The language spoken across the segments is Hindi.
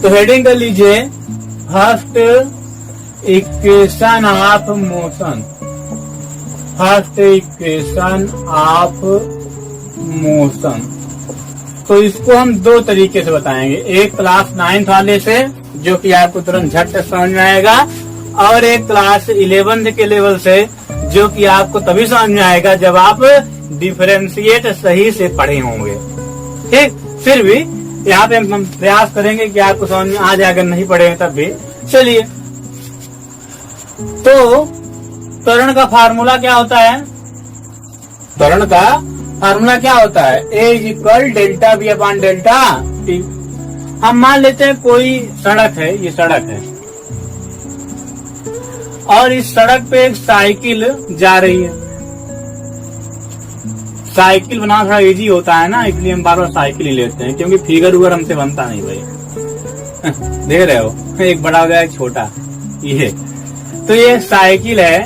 तो हेडिंग कर लीजिए first equation of motion, first equation of motion. तो इसको हम दो तरीके से बताएंगे, एक क्लास 9th वाले से जो कि आपको तुरंत झट से समझ में आएगा, और एक क्लास 11th के लेवल से जो कि आपको तभी समझ में आएगा जब आप डिफरेंशिएट सही से पढ़े होंगे। ठीक, फिर भी यहाँ पे हम प्रयास करेंगे कि आपको समझ में आ जाए, अगर नहीं पढ़े तब भी। चलिए, तो त्वरण का फार्मूला क्या होता है? त्वरण का फार्मूला क्या होता है? A is equal delta B upon delta T. हम मान लेते हैं कोई सड़क है, ये सड़क है, और इस सड़क पे एक साइकिल जा रही है। साइकिल बनाना थोड़ा इजी होता है ना, इसलिए हम बार बार साइकिल ही लेते हैं, क्योंकि फिगर उगर हमसे बनता नहीं भाई। देख रहे हो, एक बड़ा हो गया एक छोटा, ये तो ये साइकिल है,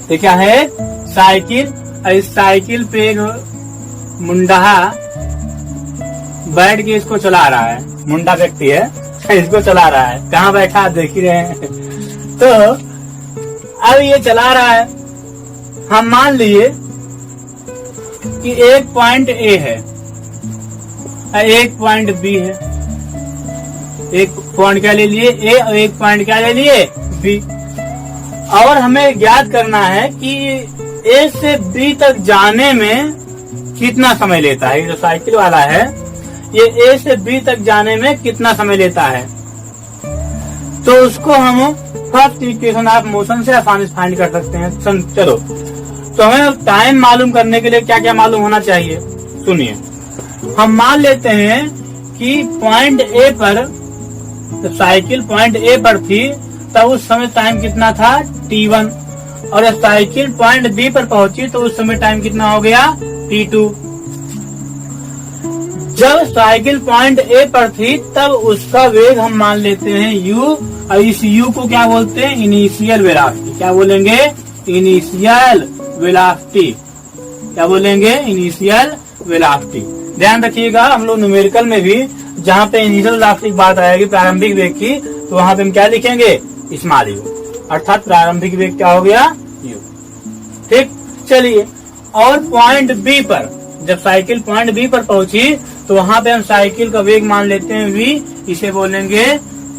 ये क्या है? साइकिल। इस साइकिल पे एक मुंडा बैठ के इसको चला रहा है, मुंडा व्यक्ति है, इसको चला रहा है। कहाँ बैठा देख ही रहे हैं। तो अब ये चला रहा है, हम मान लिए कि एक पॉइंट ए है, एक पॉइंट बी है, एक पॉइंट क्या ले लिए? ए, और एक पॉइंट क्या ले लिए? बी। और हमें ज्ञात करना है कि ए से बी तक जाने में कितना समय लेता है। ये जो साइकिल वाला है, ये ए से बी तक जाने में कितना समय लेता है। तो उसको हम फर्स्ट इक्वेशन ऑफ मोशन से आसानी से फाइंड कर सकते हैं। चलो, तो हमें टाइम मालूम करने के लिए क्या क्या मालूम होना चाहिए, सुनिए। हम मान लेते हैं कि पॉइंट ए पर, जब साइकिल पॉइंट ए पर थी तब उस समय टाइम कितना था? t1। और जब साइकिल पॉइंट बी पर पहुंची तो उस समय टाइम कितना हो गया? t2। जब साइकिल पॉइंट ए पर थी तब उसका वेग हम मान लेते हैं u, और इस u को क्या बोलते हैं? Initial velocity. क्या बोलेंगे? Initial velocity. क्या बोलेंगे? Initial velocity. ध्यान रखिएगा, हम लोग न्यूमेरिकल में भी जहाँ पे इनिशियल वेलोसिटी की बात आएगी, प्रारंभिक वेग की, तो वहाँ पे हम क्या लिखेंगे? स्मॉल यू, अर्थात प्रारंभिक वेग क्या हो गया? u। ठीक, चलिए। और पॉइंट बी पर, जब साइकिल पॉइंट बी पर पहुंची तो वहाँ पे हम साइकिल का वेग मान लेते हैं v, इसे बोलेंगे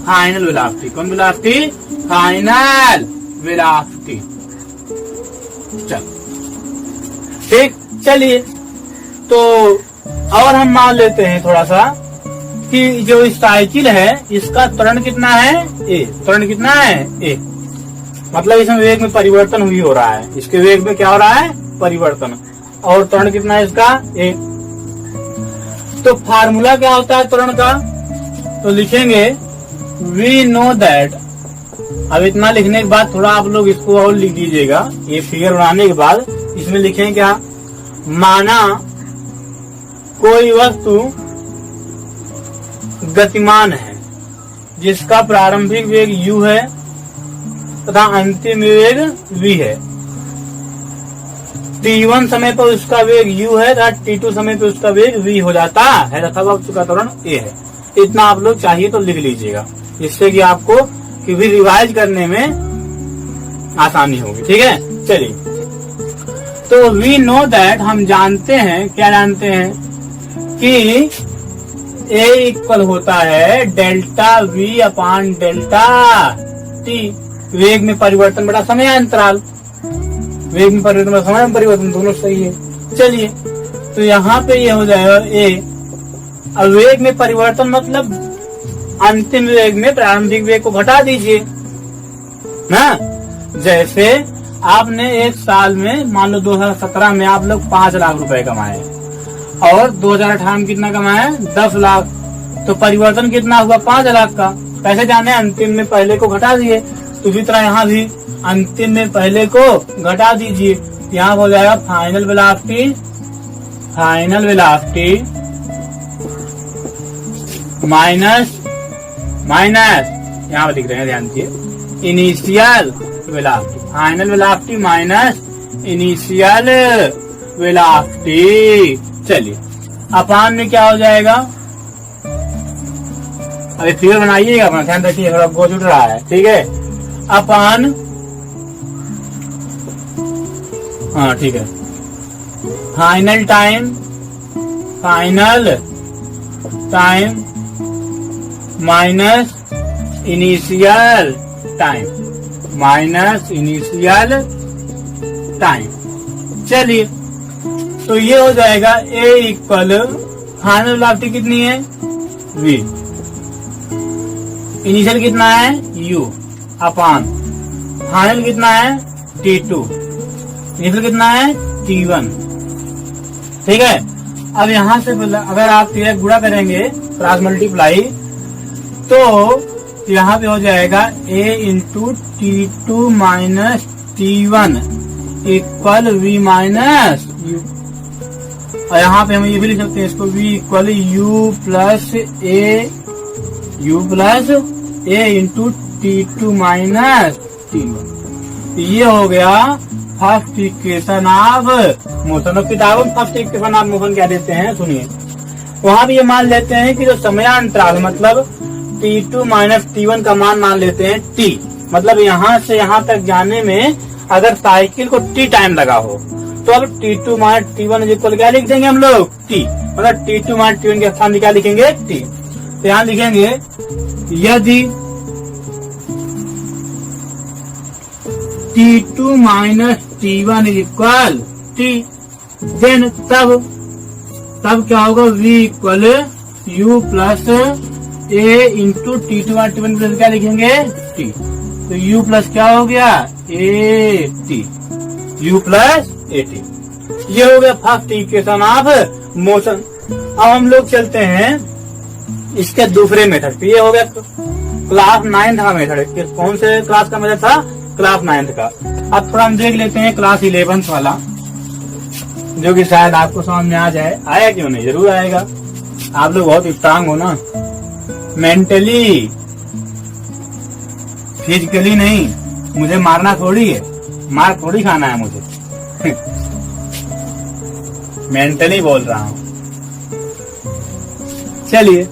फाइनल वेलोसिटी। कौन वेलोसिटी? Final velocity. चल, ठीक, चलिए। तो और हम मान लेते हैं थोड़ा सा कि जो इस साइकिल है इसका त्वरण कितना है? ए। त्वरण कितना है? ए। मतलब इसमें वेग में परिवर्तन हुई हो रहा है, इसके वेग में क्या हो रहा है? परिवर्तन। और त्वरण कितना है इसका? ए। तो फार्मूला क्या होता है त्वरण का? तो लिखेंगे वी नो दैट। अब इतना लिखने के बाद थोड़ा आप लोग इसको और लिख लीजिएगा, ये फिगर बनाने के बाद इसमें लिखें क्या? माना कोई वस्तु गतिमान है जिसका प्रारंभिक वेग u है तथा अंतिम वेग v है। t1 समय पर उसका वेग u है तथा t2 समय पर उसका वेग v हो जाता है तथा वस्तु का त्वरण a है। इतना आप लोग चाहिए तो लिख लीजिएगा, जिससे कि आपको कि भी रिवाइज करने में आसानी होगी। ठीक है, चलिए। तो वी नो दैट, हम जानते हैं, क्या जानते हैं? कि A इक्वल होता है delta V upon delta T। वेग में परिवर्तन बड़ा समय अंतराल, वेग में परिवर्तन बड़ा समय परिवर्तन, दोनों सही है। चलिए, तो यहाँ पे ये हो जाएगा A। अब वेग में परिवर्तन मतलब अंतिम वेग में प्रारंभिक वेग को घटा दीजिए ना। जैसे आपने एक साल में, मान लो 2017 में आप लोग 5 लाख रुपए कमाए और 2018 में कितना कमाए? 10 लाख। तो परिवर्तन कितना हुआ? 5 लाख का। पैसे जाने अंतिम में पहले को घटा दिए, तो इसी तरह यहाँ भी अंतिम में पहले को घटा दीजिए। यहाँ हो जाएगा final velocity, final velocity minus यहाँ पर लिख रहे हैं, ध्यान दीजिए, initial velocity. Final velocity minus initial velocity. चलिए, अपान में क्या हो जाएगा? अभी फिगर बनाइएगा, अपना ध्यान रखिए, थोड़ा बोझ उठ रहा है, ठीक है। अपन हाँ ठीक है, final time minus initial time. चलिए, तो ये हो जाएगा A इक्वल फाइनल वेलोसिटी कितनी है v, इनिशियल कितना है u अपान फाइनल कितना है t2, इनिशियल कितना है t1, ठीक है। अब यहां से अगर आप गुणा करेंगे क्रॉस मल्टीप्लाई, तो यहाँ पे हो जाएगा a into t2 minus t1 equal v minus u, और यहाँ पे हम ये भी लिख सकते हैं इसको v equal u plus a into t2 minus t1। ये हो गया फर्स्ट इक्वेशन ऑफ मोशन। और किताबों में फर्स्ट इक्वेशन ऑफ मोशन क्या देते हैं सुनिए, वहां भी ये मान लेते हैं कि जो समयांतराल मतलब t2 माइनस t1 का मान लेते हैं t, मतलब यहाँ से यहाँ तक जाने में अगर साइकिल को t टाइम लगा हो, तो अब t2 माइनस t1 इक्वल क्या लिख देंगे हम लोग t, मतलब t2 माइनस t1 के स्थान में क्या लिखेंगे t। तो यहाँ लिखेंगे यदि t2 minus t1 equal t, then तब क्या होगा v equal u plus a into t2 minus t1 plus क्या लिखेंगे t। तो u प्लस क्या हो गया at, u प्लस at। ये हो गया फर्स्ट इक्वेशन ऑफ मोशन। अब हम लोग चलते हैं इसके दूसरे मेथड पे। ये हो गया क्लास 9 का मेथड। कौन से क्लास का मेथड था? क्लास 9 का। अब थोड़ा हम देख लेते हैं क्लास 11 वाला, जो कि शायद आपको समझ में आ जाए। आया क्यों नहीं, जरूर आएगा। आप लोग बहुत स्ट्रांग हो ना, मेंटली फिजिकली नहीं। मुझे मारना थोड़ी है, मार थोड़ी खाना है मुझे। मेंटली बोल रहा हूं। चलिए,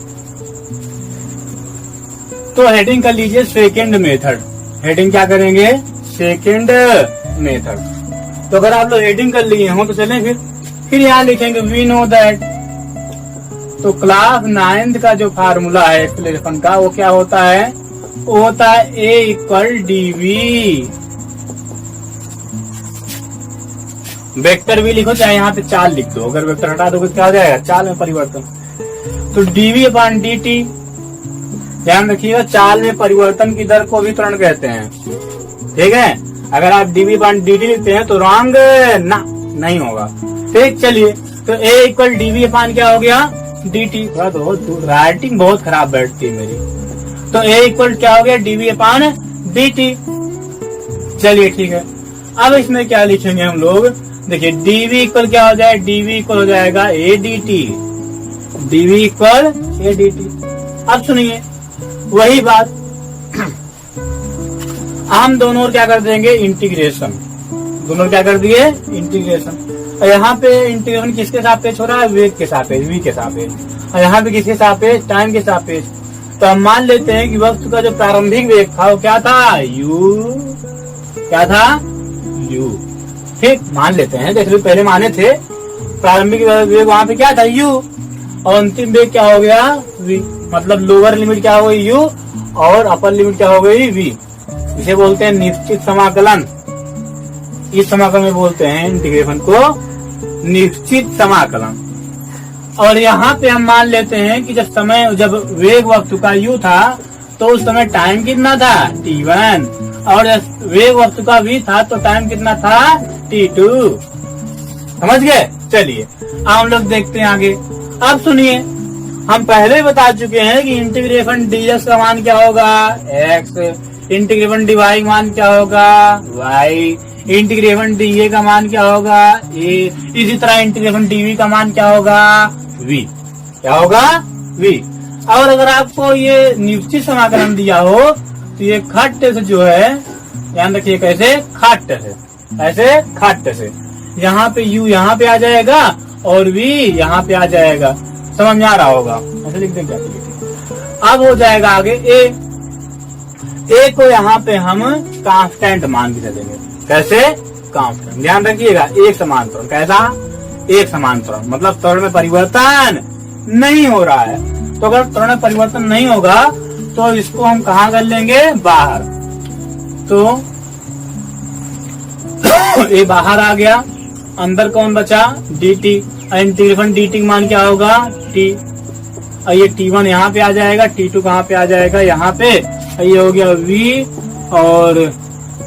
तो हेडिंग कर लीजिए सेकेंड मेथड। हेडिंग क्या करेंगे? Second method. तो अगर आप लोग हेडिंग कर लिए हो तो चलें फिर यहाँ लिखेंगे वी नो दैट। तो क्लास 9 का जो फार्मूला है एक्सेलरेशन का, वो क्या होता है? वो होता है a इक्वल dv। वेक्टर भी लिखो, चाहे यहाँ पे चाल लिख दो। अगर वेक्टर हटा दो क्या हो जाएगा? चाल में परिवर्तन। तो dv अपॉन dt। ध्यान रखिएगा, चाल में परिवर्तन की दर को भी त्वरण कहते हैं। ठीक है, अगर आप dv अपॉन dt लिखते हैं तो रॉन्ग ना नहीं होगा। ठीक, चलिए, तो a इक्वल dv अपॉन क्या हो गया? dt। थोड़ा तो राइटिंग बहुत खराब बैठती है मेरी। तो a इक्वल क्या हो गया? dv upon dt। चलिए ठीक है, अब इसमें क्या लिखेंगे हम लोग? देखिए, dv इक्वल क्या हो जाए? dv इक्वल हो जाएगा a dt। dv equal a dt। अब सुनिए वही बात, हम दोनों क्या कर देंगे? इंटीग्रेशन। दोनों क्या कर दिए? इंटीग्रेशन। और यहाँ पे इंटीग्रेशन किसके सापेक्ष हो रहा है? वेग के सापेक्ष, v के सापेक्ष। और यहाँ पे किसके सापेक्ष? टाइम के सापेक्ष। तो हम मान लेते हैं कि वस्तु का जो प्रारंभिक वेग था वो क्या था? u। क्या था? u। ठीक, मान लेते हैं, जैसे पहले माने थे। प्रारंभिक वेग वहां पे क्या था? u। और अंतिम वेग क्या हो गया? v। मतलब लोअर लिमिट क्या हो गई? u, और अपर लिमिट क्या हो गई? v। इसे बोलते हैं निश्चित समाकलन। इस समाकलन में बोलते हैं इंटीग्रेशन को निश्चित समाकलन। और यहाँ पे हम मान लेते हैं कि जब वेग वस्तु का u था तो उस समय टाइम कितना था? t1। और जब वेग वस्तु का v था तो टाइम कितना था? t2। समझ गए? चलिए, अब हम लोग देखते हैं आगे। अब सुनिए, हम पहले ही बता चुके हैं कि इंटीग्रेशन dx का मान क्या होगा? x। इंटीग्रेशन dy का मान क्या होगा? y। इंटीग्रेशन dA का मान क्या होगा? a। इसी तरह इंटीग्रेशन dv का मान क्या होगा? v। क्या होगा? v। और अगर आपको ये निश्चित समाकलन दिया हो तो ये खाट्य से जो है, ध्यान रखिए कैसे? खाट्य से। ऐसे खाट्य से यहाँ पे u यहाँ पे आ जाएगा और v यहाँ पे आ जाएगा। समझ में आ रहा होगा? ऐसे लिख दें क्या? अब हो जाएगा आगे ए को यहाँ पे हम कांस्टेंट मान के चलेंगे। कैसे? कांस्टेंट। ध्यान रखिएगा, एक समान त्वरण। कैसा? एक समान त्वरण, मतलब त्वरण में परिवर्तन नहीं हो रहा है। तो अगर त्वरण में परिवर्तन नहीं होगा तो इसको हम कहाँ कर लेंगे? बाहर। तो ये बाहर आ गया, अंदर कौन बचा? dt। इंटीग्रेशन dt मान क्या होगा? t। ये t1 यहाँ पे आ जाएगा, t2 कहाँ पे आ जाएगा? यहाँ पे। ये हो गया v और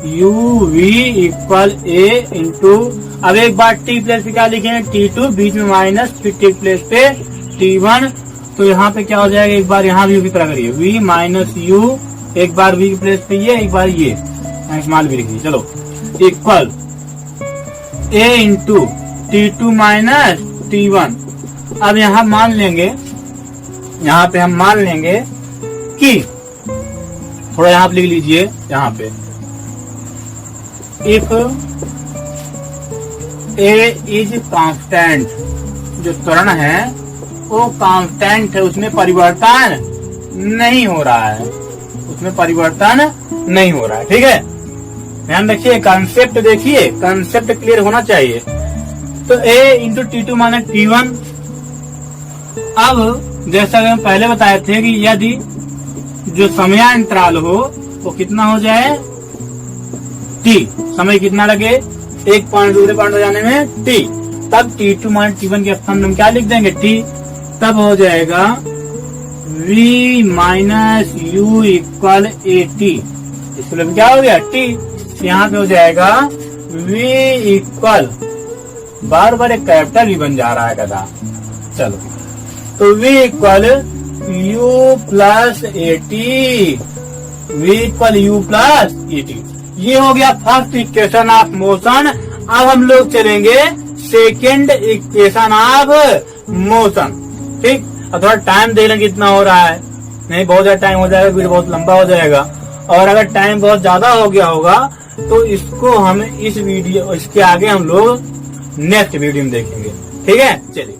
u v equal a into, अब एक बार t प्लेस पे क्या लिखेंगे? t2, बीच में माइनस, फिर t प्लेस पे t1। तो यहाँ पे क्या हो जाएगा? एक बार यहाँ v की तरह करिए, v माइनस u, एक बार v की प्लेस पे ये, एक बार ये स्मॉल भी लिखिए। चलो, equal a into t2 minus t1। अब यहाँ मान लेंगे, यहाँ पे हम मान लेंगे कि थोड़ा यहाँ पे लिख लीजिए, यहाँ पे इफ a इज कांस्टेंट, जो त्वरण है वो कांस्टेंट है, उसमें परिवर्तन नहीं हो रहा है, उसमें परिवर्तन नहीं हो रहा है। ठीक है, ध्यान रखिए, कंसेप्ट देखिए, कंसेप्ट क्लियर होना चाहिए। तो a into t2 minus t1। अब जैसा कि हम पहले बताए थे कि यदि जो समयांतराल हो वो कितना हो जाए? t। समय कितना लगे? एक पॉइंट दूसरे पॉइंट जाने में t। तब t2 माइनस t1 के स्थान हम क्या लिख देंगे? t। तब हो जाएगा v minus u equal a t। इसको क्या हो गया? t। यहाँ पे हो जाएगा v इक्वल, बार बार एक कैपिटल भी बन जा रहा है कदा। चलो, तो v equal u plus A T, v equal u plus A T. ये हो गया फर्स्ट इक्वेशन ऑफ मोशन। अब हम लोग चलेंगे सेकेंड इक्वेशन ऑफ मोशन। ठीक, अब थोड़ा टाइम देख लें कितना हो रहा है। नहीं, बहुत ज्यादा टाइम हो जाएगा, वीडियो बहुत लंबा हो जाएगा। और अगर टाइम बहुत ज्यादा हो गया होगा तो इसको हम इसके आगे हम लोग नेक्स्ट वीडियो में देखेंगे। ठीक है, चलिए।